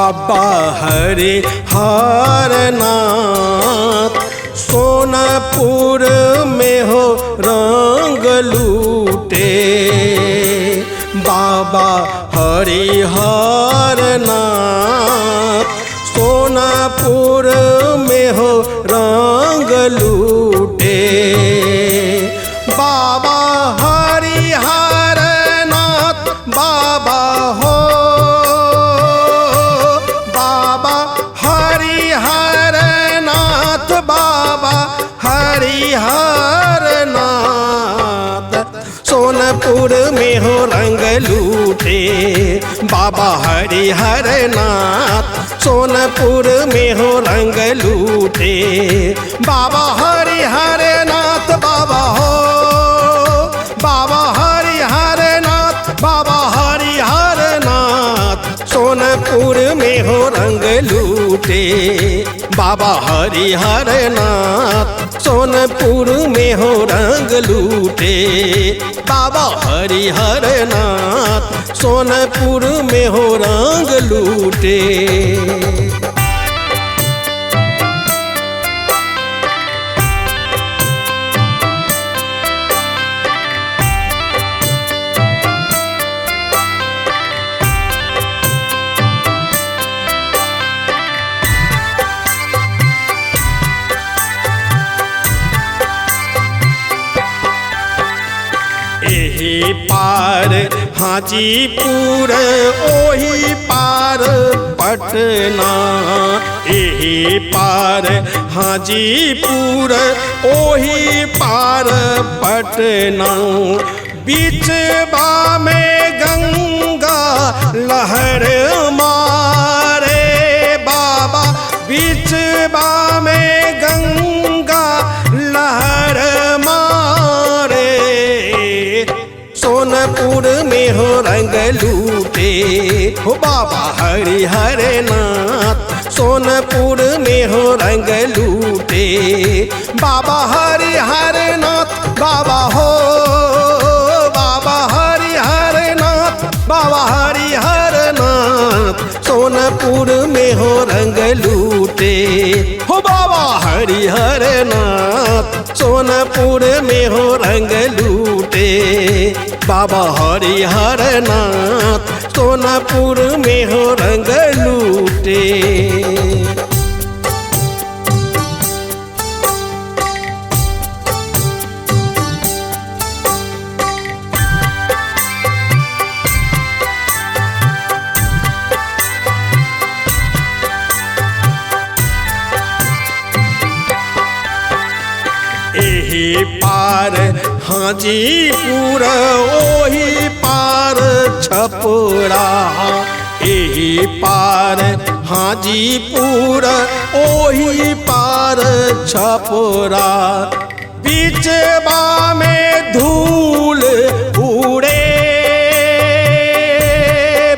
बाबा हरिहरनाथ सोनपुर में हो रंग लूटे। बाबा हरिहरनाथ सोनपुर में हो रंग लूटे। बाबा हरिहरनाथ बाबा हो, बाबा हरिहरनाथ बाबा हरिहरनाथ सोनपुर में हो रंग लूटे। बाबा हरिहरनाथ सोनपुर में हो रंग लूटे। बाबा हरिहरनाथ बाबा हो, बाबा हरिहरनाथ बाबा हरिहरनाथ सोनपुर में हो रंग लूटे। बाबा हरिहरनाथ सोनपुर में हो रंग लूटे। बाबा हरिहरनाथ सोनपुर में हो रंग लूटे। एही पार हाजीपुर ओही पार पटना। एही पार हाजीपुर ओही पार पटना। बीचबा में गंगा लहर मारे। बाबा बीचबा में गंगा लहर मारे। सोनपुर में हो रंग लूटे। हो बाबा हरिहरनाथ सोनपुर में हो रंग लूटे। बाबा हरिहरनाथ बाबा हो, बाबा हरिहरनाथ बाबा हरिहरनाथ सोनपुर में हो रंग लूटे। हो बाबा हरिहरनाथ सोनपुर में हो रंग लूटे। बाबा हरिहरनाथ सोनपुर में हो रंग लूटे। एही पार हाजीपुर ओही पार छपरा। एही पार हाजीपुर ओही पार छपरा। बीचबा में धूल उड़े।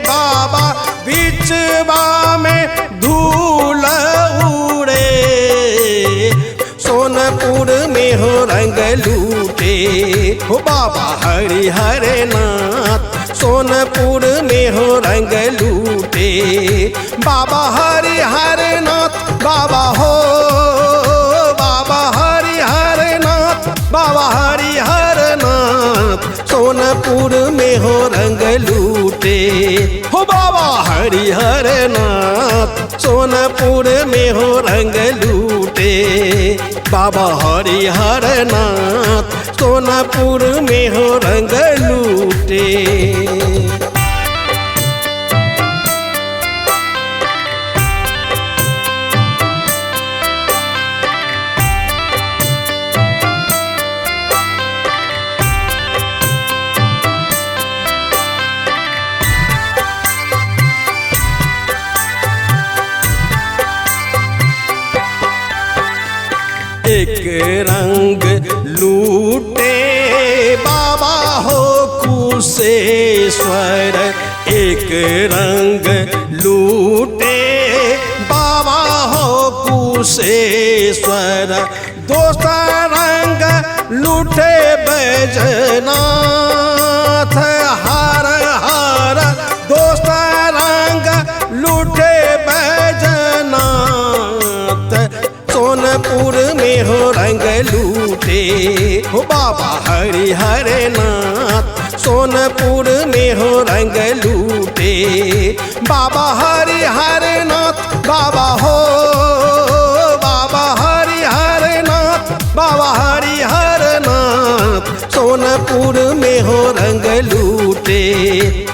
बाबा बीचबा में धूल उड़े। सोनपुर में हो रंग लूटे। हो बाबा हरिहरनाथ सोनपुर में हो रंग लूटे। बाबा हरिहरनाथ बाबा हो, बाबा हरिहरनाथ बाबा हरिहरनाथ सोनपुर में हो रंग लूटे। हो बाबा हरिहरनाथ सोनपुर में हो रंग लूटे। बाबा हरिहरनाथ सोनपुर में हो रंग लूटे। एक रंग लूटे बाबा हो कुशेश्वर। एक रंग लूटे बाबा हो कुशेश्वर। दूसरा रंग लूटे बैजनाथ हर हर। दूसरा रंग लूटे हो बाबा हरिहर नाथ सोनपुर में हो रंग लूटे। बाबा हरिहर नाथ बाबा हो, बाबा हरिहर नाथ, बाबा हरिहर नाथ सोनपुर में हो रंग लूटे।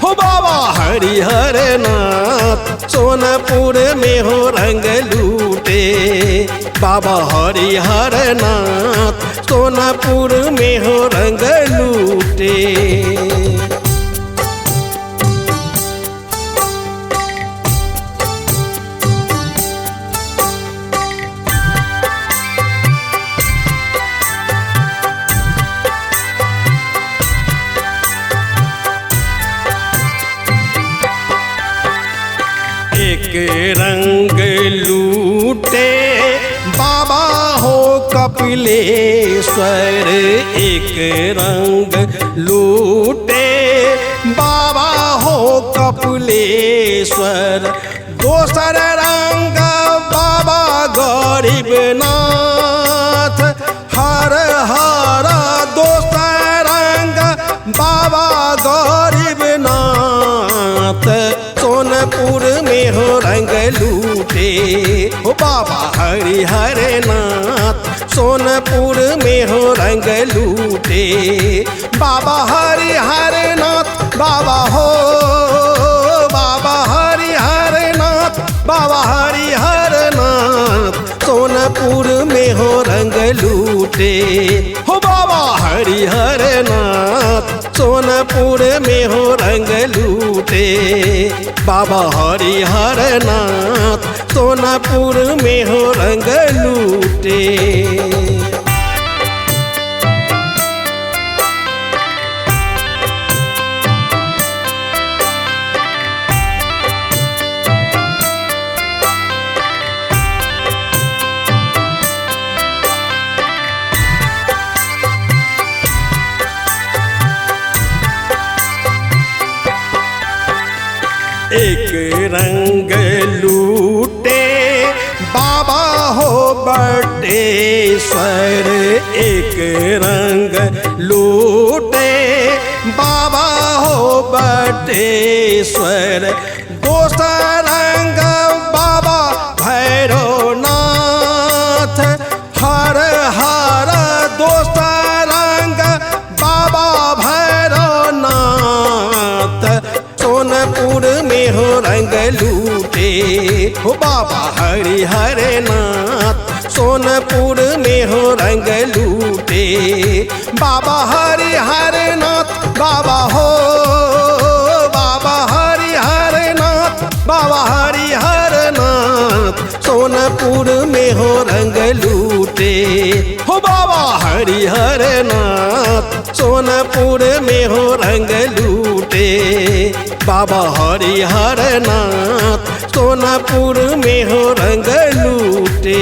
हो बाबा हरिहर नाथ सोनपुर में हो रंग लूटे। बाबा हरिहर नाथ सोनपुर में हो रंग लूटे। एक रंग लूटे बाबा हो कपिलेश्वर। एक रंग लूटे बाबा हो कपिलेश्वर। दोसर रंग बाबा गरीबनाथ हर हर। दोसर रंग बाबा गरीबनाथ सोनपुर में हो रंग लूटे। हो बाबा हरिहर नाथ सोनपुर में हो रंग लूटे। बाबा हरिहर नाथ बाबा हो, बाबा हरिहर नाथ, बाबा हरिहर नाथ सोनपुर में हो रंग लूटे। हो बाबा हरिहर नाथ सोनपुर में हो रंग लूटे। बाबा हरिहर नाथ सोनपुर में हो रंग लूटे। एक रंग लूटे बाबा हो बटेश्वर। एक रंग लूटे बाबा हो बटेश्वर। दोसर रंग बाबा भैरवनाथ हर हर। दोसर रंग बाबा भैरवनाथ सोनपुर में हो रंग लूटे। हो बाबा हरिहर नाथ सोनपुर में हो रंग लूटे। बाबा हरिहर नाथ बाबा हो, बाबा हरिहर नाथ, बाबा हरिहर नाथ सोनपुर में हो रंग लूटे। हो बाबा हरिहर नाथ सोनपुर में हो रंग लूटे। बाबा हरिहर नाथ सोनपुर में हो रंग लूटे।